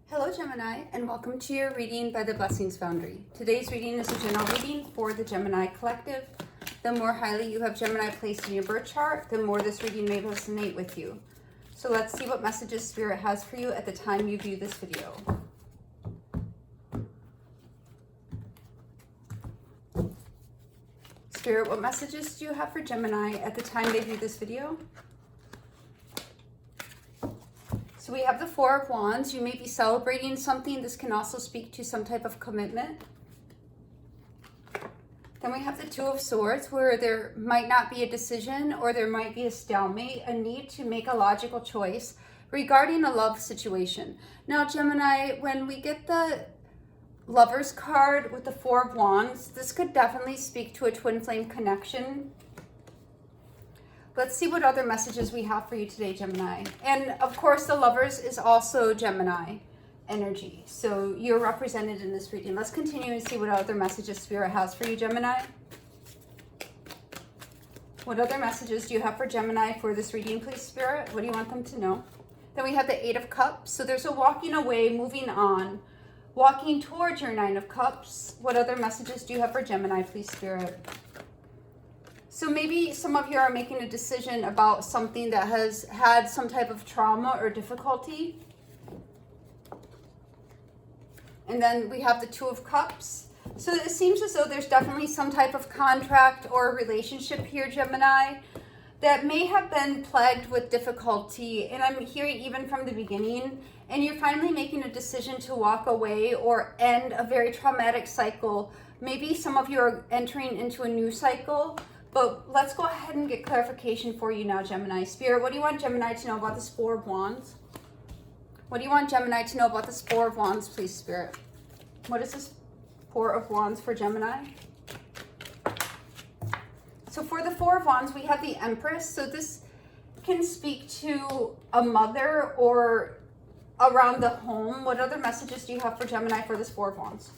Hello Gemini, and welcome to your reading by the Blessings Foundry. Today's reading is a general reading for the Gemini collective. The more highly you have Gemini placed in your birth chart, the more this reading may resonate with you. So let's see what messages Spirit has for you at the time you view this video. Spirit, what messages do you have for Gemini at the time they view this video? So we have the Four of Wands. You may be celebrating something. This can also speak to some type of commitment. Then we have the Two of Swords, where there might not be a decision or there might be a stalemate, a need to make a logical choice regarding a love situation. Now, Gemini, when we get the Lovers card with the Four of Wands, this could definitely speak to a twin flame connection. Let's see what other messages we have for you today, Gemini. And of course, the Lovers is also Gemini energy. So you're represented in this reading. Let's continue and see what other messages Spirit has for you, Gemini. What other messages do you have for Gemini for this reading, please, Spirit? What do you want them to know? Then we have the Eight of Cups. So there's a walking away, moving on, walking towards your Nine of Cups. What other messages do you have for Gemini, please, Spirit? So maybe some of you are making a decision about something that has had some type of trauma or difficulty. And then we have the Two of Cups. So it seems as though there's definitely some type of contract or relationship here, Gemini, that may have been plagued with difficulty. And I'm hearing even from the beginning, and you're finally making a decision to walk away or end a very traumatic cycle. Maybe some of you are entering into a new cycle. But let's go ahead and get clarification for you now, Gemini. Spirit, what do you want Gemini to know about this Four of Wands? What do you want Gemini to know about this Four of Wands, please, Spirit? What is this Four of Wands for Gemini? So for the Four of Wands, we have the Empress. So this can speak to a mother or around the home. What other messages do you have for Gemini for this Four of Wands?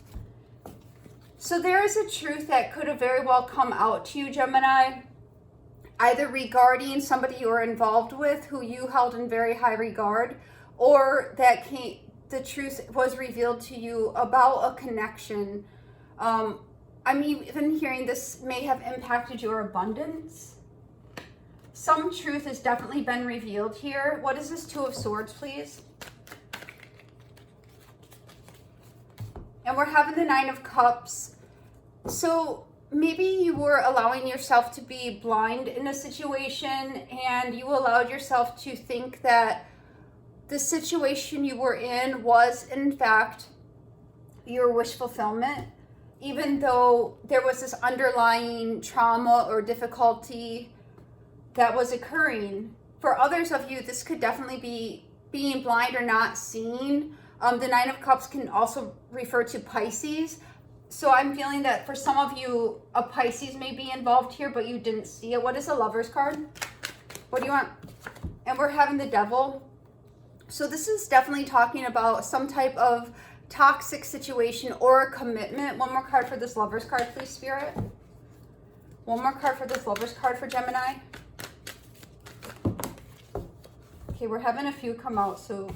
So there is a truth that could have very well come out to you, Gemini, either regarding somebody you were involved with who you held in very high regard, or that the truth was revealed to you about a connection. I'm even hearing this may have impacted your abundance. Some truth has definitely been revealed here. What is this Two of Swords, please? And we're having the Nine of Cups. So maybe you were allowing yourself to be blind in a situation, and you allowed yourself to think that the situation you were in was, in fact, your wish fulfillment, even though there was this underlying trauma or difficulty that was occurring. For others of you, this could definitely be being blind or not seeing. The Nine of Cups can also refer to Pisces. So I'm feeling that for some of you, a Pisces may be involved here, but you didn't see it. What is a Lover's card? What do you want? And we're having the Devil. So this is definitely talking about some type of toxic situation or a commitment. One more card for this Lover's card, please, Spirit. One more card for this Lover's card for Gemini. Okay, we're having a few come out, so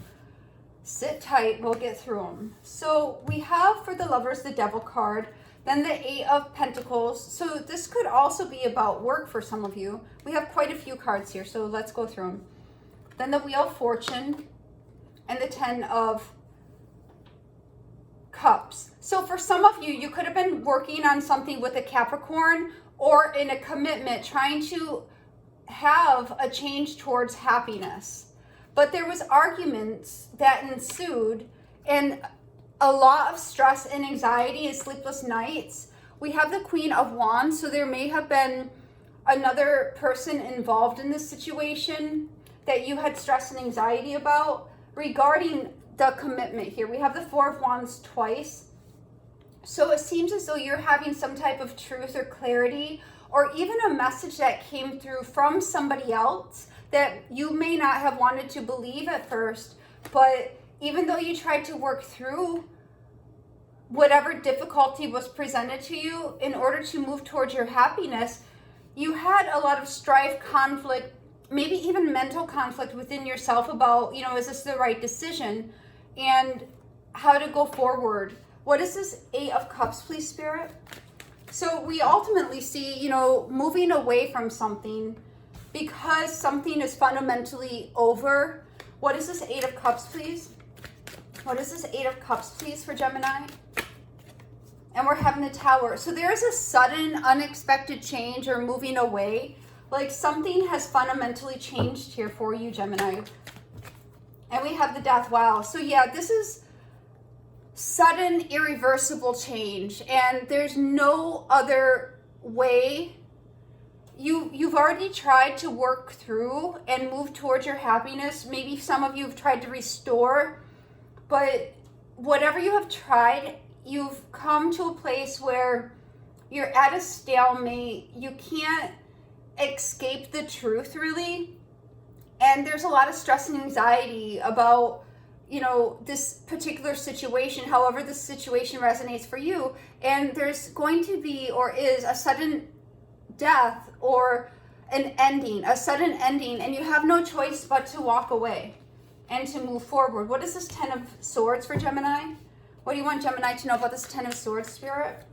sit tight, we'll get through them. So we have for the Lovers the Devil card, then the Eight of Pentacles. So this could also be about work for some of you. We have quite a few cards here, so let's go through them. Then the Wheel of Fortune and the Ten of Cups. So for some of you, you could have been working on something with a Capricorn or in a commitment, trying to have a change towards happiness. But there was arguments that ensued and a lot of stress and anxiety and sleepless nights. We have the Queen of Wands, so there may have been another person involved in this situation that you had stress and anxiety about regarding the commitment here. We have the Four of Wands twice. So it seems as though you're having some type of truth or clarity, or even a message that came through from somebody else that you may not have wanted to believe at first, but even though you tried to work through whatever difficulty was presented to you in order to move towards your happiness, you had a lot of strife, conflict, maybe even mental conflict within yourself about, is this the right decision? And how to go forward. What is this Eight of Cups, please, Spirit? So we ultimately see, you know, moving away from something because something is fundamentally over. What is this Eight of Cups, please? What is this Eight of Cups, please, for Gemini? And we're having the Tower. So there is a sudden, unexpected change or moving away. Like something has fundamentally changed here for you, Gemini. And we have the Death. Wow. So yeah, this is sudden, irreversible change. And there's no other way. You've already tried to work through and move towards your happiness. Maybe some of you have tried to restore. But whatever you have tried, you've come to a place where you're at a stalemate. You can't escape the truth, really. And there's a lot of stress and anxiety about, you know, this particular situation, however this situation resonates for you. And there's going to be, or is, a sudden death or an ending, a sudden ending, and you have no choice but to walk away and to move forward. What is this Ten of Swords for Gemini? What do you want Gemini to know about this Ten of Swords, Spirit?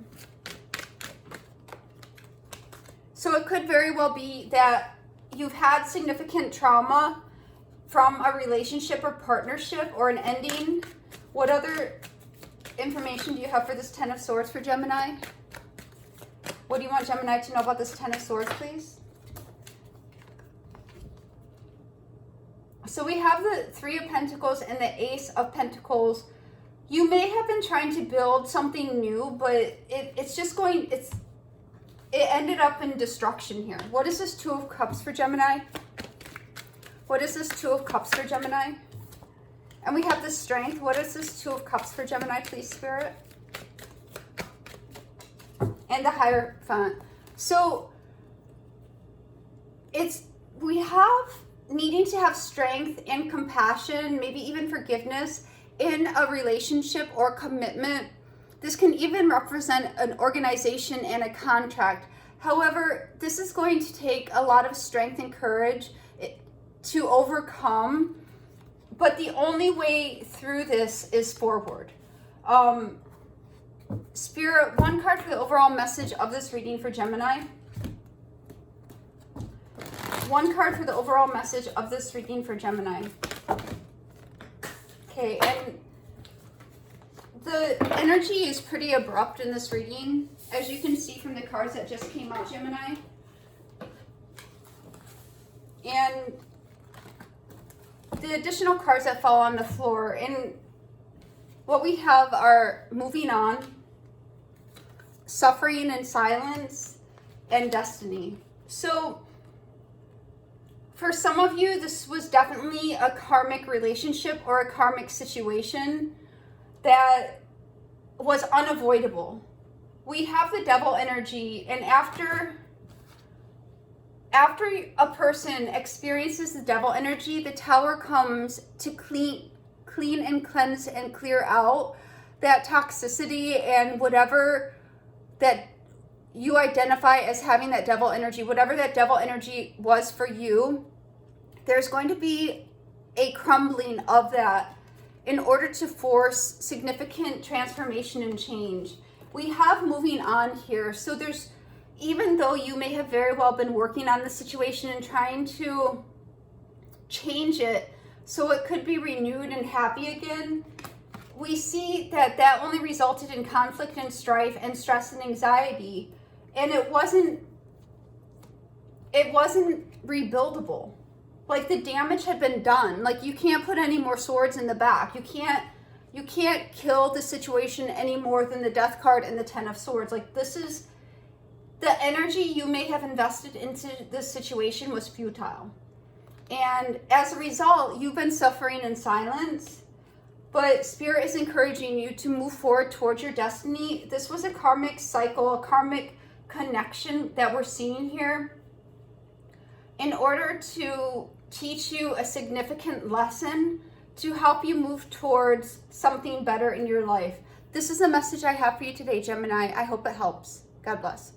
So it could very well be that you've had significant trauma from a relationship or partnership or an ending. What other information do you have for this Ten of Swords for Gemini? What do you want Gemini to know about this Ten of Swords, please? So we have the Three of Pentacles and the Ace of Pentacles. You may have been trying to build something new, but it ended up in destruction here. What is this Two of Cups for Gemini? What is this Two of Cups for Gemini? And we have the Strength. What is this Two of Cups for Gemini, please, Spirit? And the Hierophant. So we have needing to have strength and compassion, maybe even forgiveness in a relationship or commitment. This can even represent an organization and a contract. However, this is going to take a lot of strength and courage to overcome, but the only way through this is forward. Spirit, one card for the overall message of this reading for Gemini. One card for the overall message of this reading for Gemini. Okay, and the energy is pretty abrupt in this reading, as you can see from the cards that just came out, Gemini. And the additional cards that fall on the floor. And what we have are moving on, suffering in silence, and destiny. So for some of you, this was definitely a karmic relationship or a karmic situation that was unavoidable. We have the Devil energy, and after a person experiences the Devil energy, the Tower comes to clean and cleanse and clear out that toxicity and whatever that you identify as having that Devil energy, whatever that Devil energy was for you. There's going to be a crumbling of that in order to force significant transformation and change. We have moving on here. So there's, even though you may have very well been working on the situation and trying to change it so it could be renewed and happy again, we see that that only resulted in conflict and strife and stress and anxiety. And it wasn't rebuildable. Like the damage had been done. Like you can't put any more swords in the back. You can't kill the situation any more than the Death card and the Ten of Swords. Like this is, the energy you may have invested into this situation was futile. And as a result, you've been suffering in silence, but Spirit is encouraging you to move forward towards your destiny. This was a karmic cycle, a karmic connection that we're seeing here in order to teach you a significant lesson to help you move towards something better in your life. This is the message I have for you today, Gemini. I hope it helps. God bless.